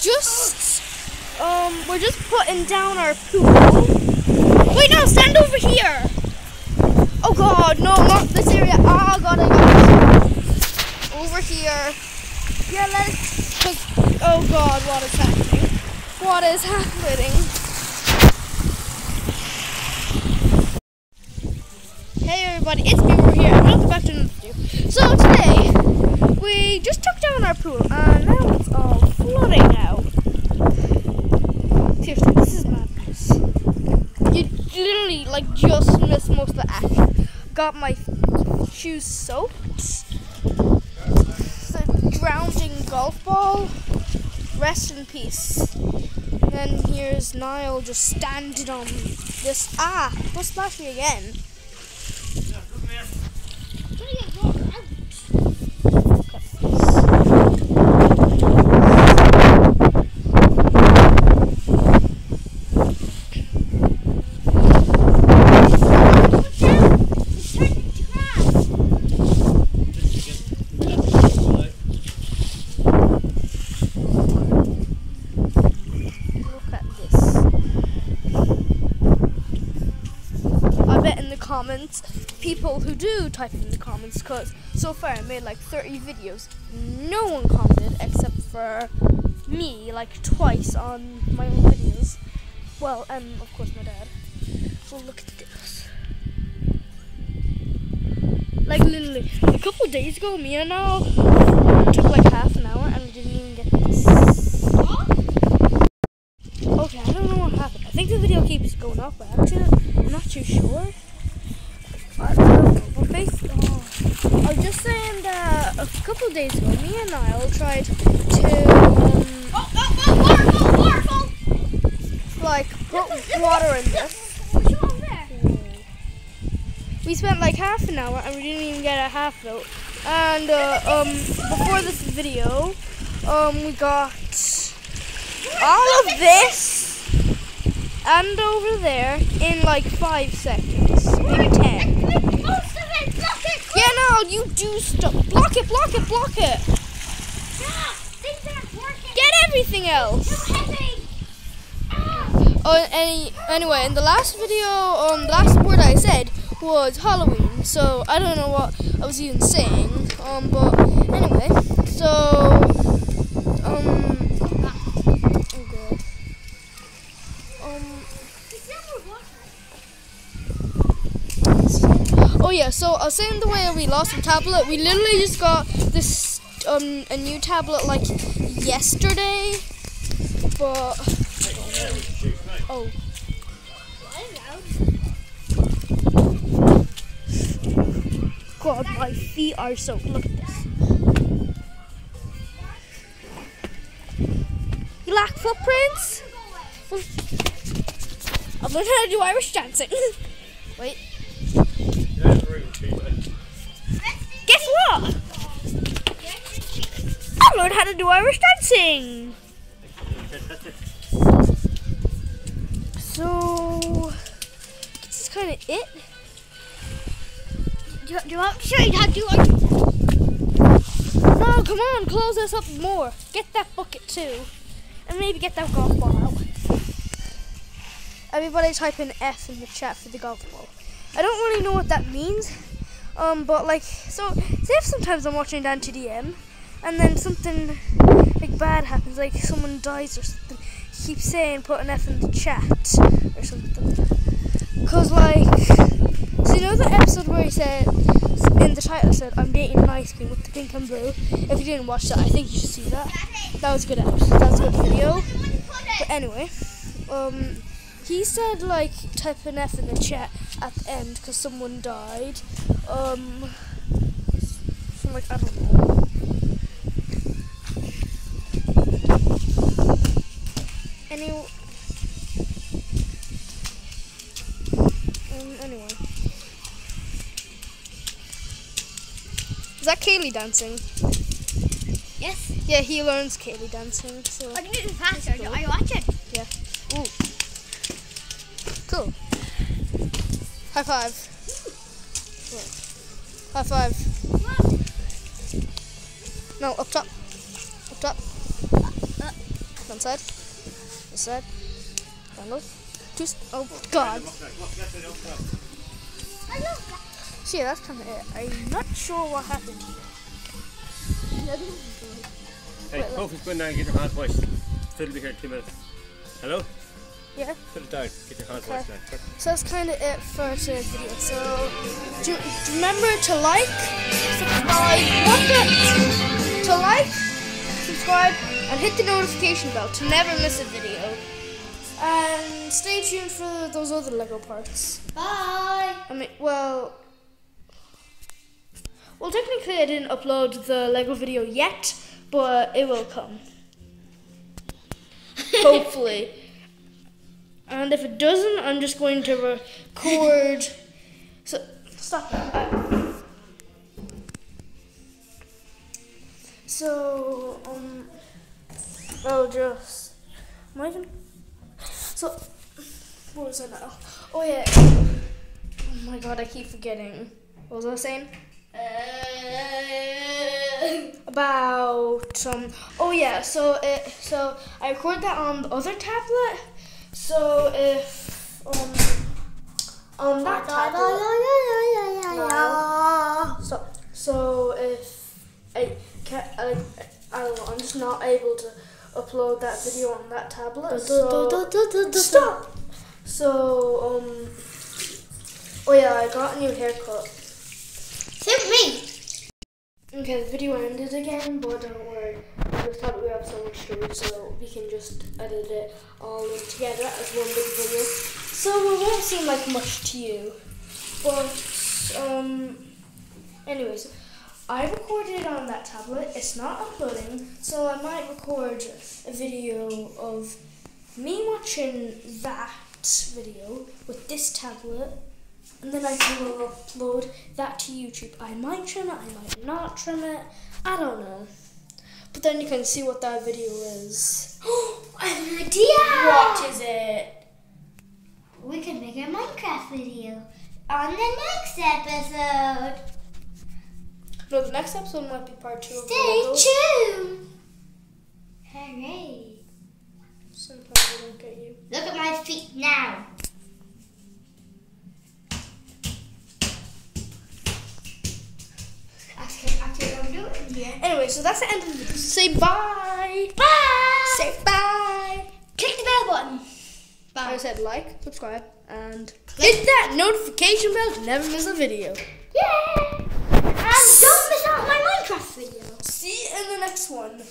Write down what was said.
just we're just putting down our pool. Wait, no, stand over here. Oh God, no, not this area. Oh God, I got it. Over here. Yeah, let's. Oh God, what is happening? What is happening? Hey everybody, it's me over here, and welcome back to another video. So today, we just took down our pool, and now it's all flooding out. Seriously, this is madness. You literally, just missed most of the action. Got my shoes soaked. The drowning golf ball. Rest in peace. And here's Niall just standing on this. Don't splash me again. Comments, people who do type in the comments, because so far I made like 30 videos. No one commented except for me, like twice on my own videos. Well, of course my dad. So look at this. Like literally, a couple days ago, me and Al took like half an hour and we didn't even get this. Okay, I don't know what happened. I think the video keeps going off by accident. I'm not too sure. I don't know, but basically, I was just saying that a couple of days ago, me and Niall tried to, waterfall! Like, put water in this. What's wrong there? We spent like half an hour and we didn't even get a half vote. And, before this video, we got all of this and over there in like 5 seconds, maybe 10. Yeah, no, you do stuff. Block it, block it, block it. Things aren't working. Get everything else. Too heavy. Oh, anyway, in the last video, the last word I said was Halloween. So I don't know what I was even saying. But anyway, so oh god. Oh yeah, so I was saying the way we lost the tablet, we literally just got this a new tablet like yesterday, but oh. God, my feet are soaked. Look at this. You lack footprints? I've learned how to do Irish dancing. Wait. Guess what? I learned how to do Irish dancing. So this is kind of it. Do you want to show you how to do it? No, come on, close this up more. Get that bucket too, and maybe get that golf ball out. Everybody type in F in the chat for the golf ball. I don't really know what that means. But like, so say if sometimes I'm watching down to DM and then something like bad happens, like someone dies or something, keep saying put an F in the chat or something. Cause like, so you know the episode where he said, in the title said, I'm dating an ice cream with the pink and blue. If you didn't watch that, I think you should see that. That was a good episode, that was a good video. But anyway, he said like type an F in the chat at the end because someone died. From like, I don't know. Anyway. Is that Kaylee dancing? Yes. Yeah, he learns Kaylee dancing. So. I can do this faster. Are you watching? Yeah. Ooh. Cool. High five. High five. No, up top. Up top. No, One side. This side. Download. Oh God. See, that's kind of it. I'm not sure what happened here. Hey, Kofi's going down and get your hands washed. Phil will be here in 2 minutes. Hello? Yeah. Put it down. Get your hands washed now. So that's kind of it for today's video. So do remember to like, subscribe, subscribe, and hit the notification bell to never miss a video. And stay tuned for those other Lego parts. Bye. I mean, well, technically I didn't upload the Lego video yet, but it will come. Hopefully. And if it doesn't, I'm just going to record. So stop that. So I'll just. Am I even? So what was it now? Oh yeah. Oh my God, I keep forgetting. What was I saying? About oh yeah, so I recorded that on the other tablet. So if on that tablet, so if I'm just not able to upload that video on that tablet. Stop. So oh yeah, I got a new haircut. Same me. Okay, the video ended again, but don't worry. This tablet we have so much storage, so we can just edit it all in together as one big video. So it won't seem like much to you. But anyways, I recorded on that tablet. It's not uploading, so I might record a video of me watching that video with this tablet. And then I will upload that to YouTube. I might trim it, I might not trim it. I don't know. But then you can see what that video is. I have an idea! What is it? We can make a Minecraft video on the next episode. No, the next episode might be part 2 of the Stay Lego. tuned! Hooray! Sometimes I don't get you. Look at my feet now. Actually, I'm doing it here. Anyway, so that's the end of the video. Say bye! Bye! Say bye! Click the bell button. Bye. I said like, subscribe, and hit that notification bell to never miss a video. Yeah! And don't miss out my Minecraft video. See you in the next one.